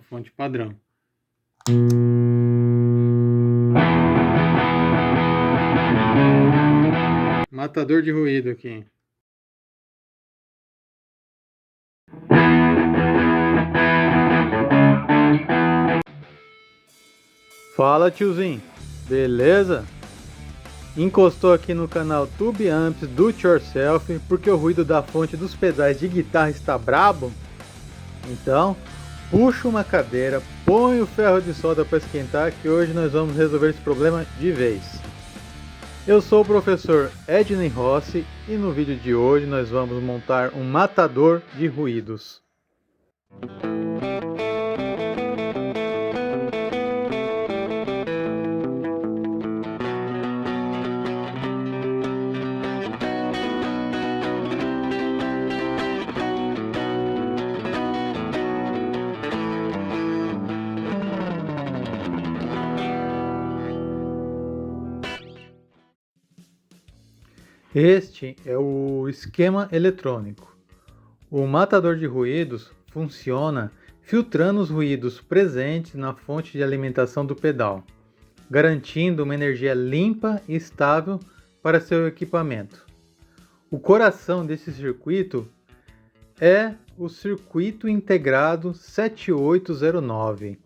fonte padrão. Matador de ruído aqui. Fala, tiozinho, beleza? Encostou aqui no canal Tube Amps Do It Yourself porque o ruído da fonte dos pedais de guitarra está brabo? Então, puxa uma cadeira, põe o ferro de solda para esquentar que hoje nós vamos resolver esse problema de vez. Eu sou o professor Edney Rossi e no vídeo de hoje nós vamos montar um matador de ruídos. Este é o esquema eletrônico. O matador de ruídos funciona filtrando os ruídos presentes na fonte de alimentação do pedal, garantindo uma energia limpa e estável para seu equipamento. O coração desse circuito é o circuito integrado 7809.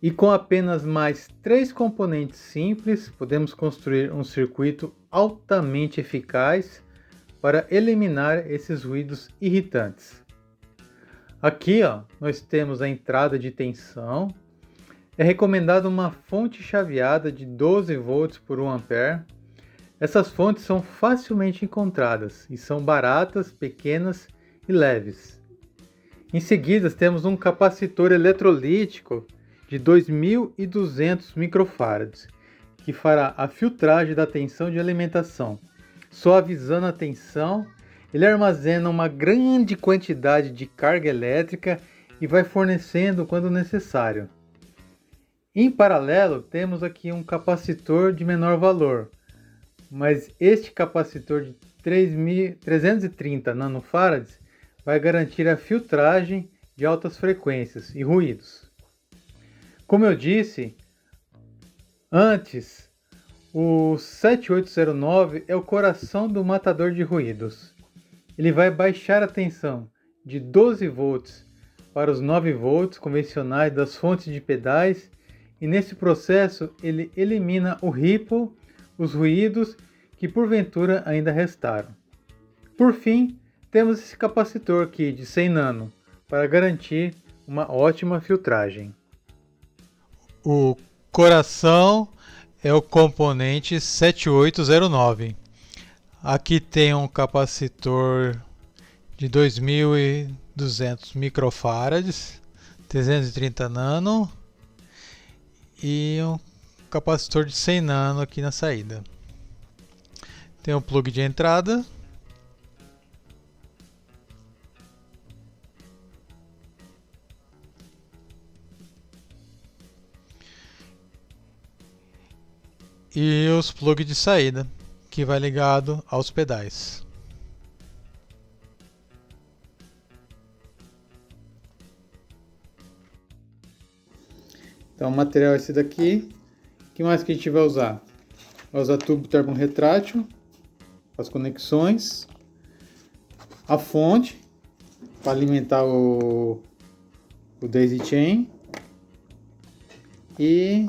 E com apenas mais 3 componentes simples, podemos construir um circuito altamente eficaz para eliminar esses ruídos irritantes. Aqui, nós temos a entrada de tensão. É recomendada uma fonte chaveada de 12 volts por 1 ampere. Essas fontes são facilmente encontradas e são baratas, pequenas e leves. Em seguida, temos um capacitor eletrolítico de 2.200 microfarads, que fará a filtragem da tensão de alimentação. Suavizando a tensão, ele armazena uma grande quantidade de carga elétrica e vai fornecendo quando necessário. Em paralelo, temos aqui um capacitor de menor valor, mas este capacitor de 330 nanofarads vai garantir a filtragem de altas frequências e ruídos. Como eu disse antes, o 7809 é o coração do matador de ruídos. Ele vai baixar a tensão de 12 volts para os 9 volts convencionais das fontes de pedais e nesse processo ele elimina o ripple, os ruídos que porventura ainda restaram. Por fim, temos esse capacitor aqui de 100 nano para garantir uma ótima filtragem. O coração é o componente 7809. Aqui tem um capacitor de 2.200 microfarads, 330 nano e um capacitor de 100 nano aqui na saída. Tem um plug de entrada. E os plugs de saída, que vai ligado aos pedais. Então o material é esse daqui. O que mais que a gente vai usar? Vai usar tubo termorretrátil, as conexões, a fonte para alimentar o daisy chain e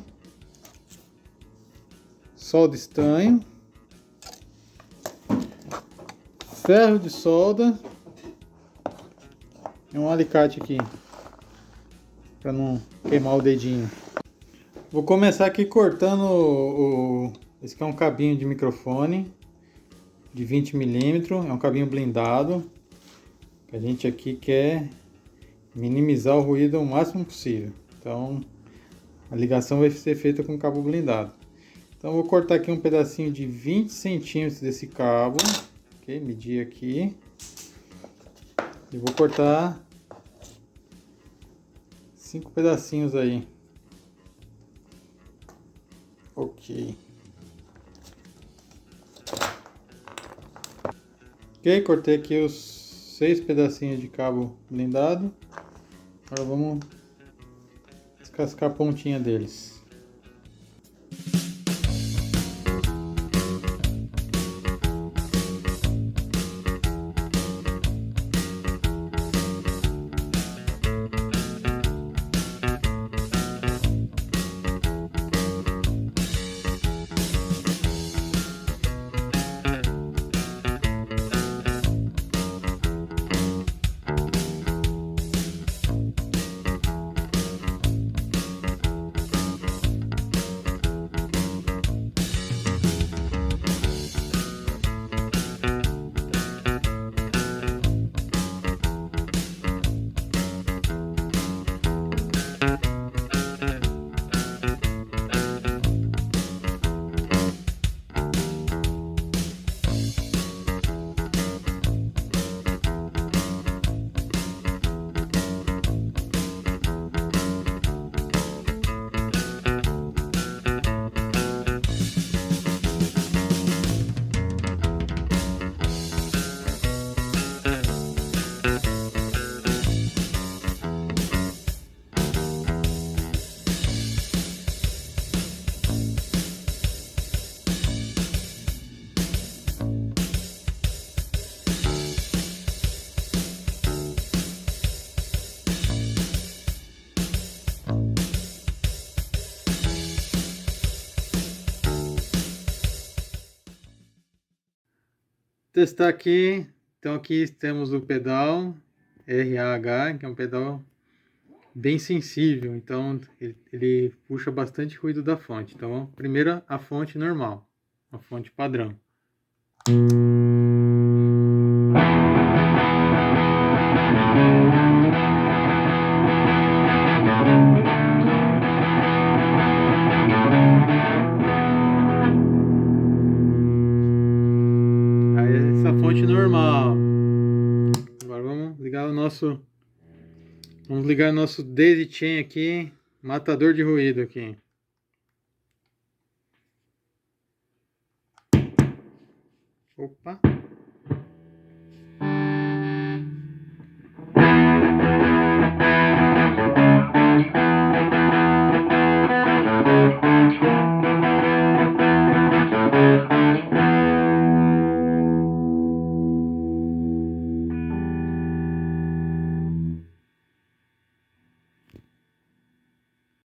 solda estanho, ferro de solda e um alicate aqui para não queimar o dedinho. Vou começar aqui cortando esse aqui é um cabinho de microfone de 20 mm, é um cabinho blindado que a gente aqui quer minimizar o ruído o máximo possível. Então a ligação vai ser feita com cabo blindado. Então vou cortar aqui um pedacinho de 20 centímetros desse cabo, ok? Medir aqui e vou cortar 5 pedacinhos aí, ok? Ok, cortei aqui os 6 pedacinhos de cabo blindado. Agora vamos descascar a pontinha deles. Testar aqui. Então aqui temos o pedal RAH, que é um pedal bem sensível, então ele puxa bastante ruído da fonte. Então, primeiro a fonte normal, a fonte padrão. Aí essa fonte normal. Agora vamos ligar o nosso daisy chain aqui, matador de ruído aqui. Opa!